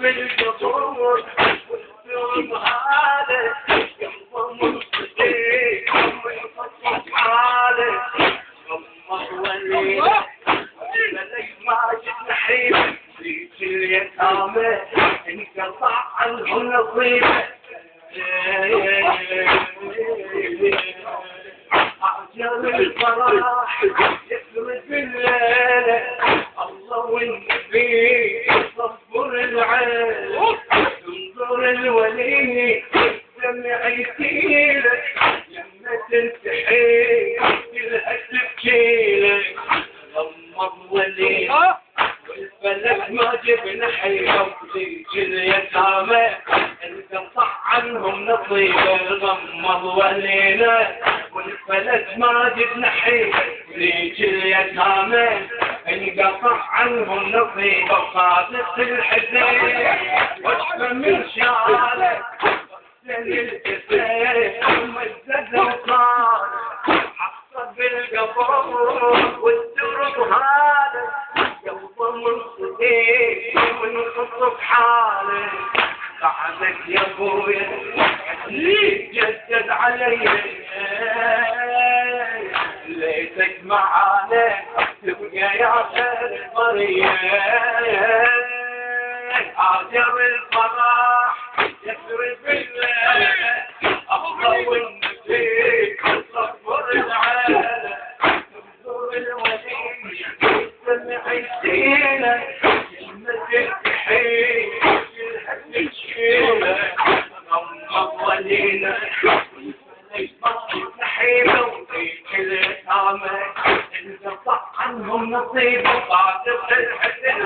بالقبور والثوب هذا يحضن الصديق ويفضل حاله يمه وليله بلي ماجد نحيب ليك اليتامى انقطع عنهم نصيبه عجل الفرح يسرد الليله الله والنبي صبر العين انظر الولي الدمع يسيلك لما تنتحي كلها تبكيلك غمض ولي والفلك ما جبنا حيله وليك اليتامى انقطع عنهم نصيبه غمض ولينا والفلك ما جبنا حيله وليك اليتامى انقطع عنهم نصيبه صادق الحزين واشفى من شعاله الكسيف ومزد وصار حصل بالقبور والدرب هذا قلبه منصديق ونخص بحاله بعدك يا ابويا ليك جدد علي ليتك معانا تبقى يا خير القريه عجب الفرح يسرد بالله الله والنبي صبر العالم انظر الولي الدمع يسيله كلمة التحية كلها تشكيله غمض ولينا نحيله وفيك اليتامى انقطع عنهم نصيبه صادق الحزن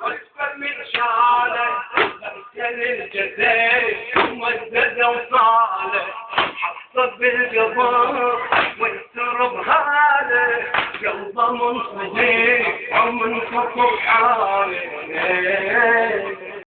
واسفل من شانه مثل الجزائر ومزد وصاله حصل بالقبر والترب هذا قلبه منصديق ومنخفض حاله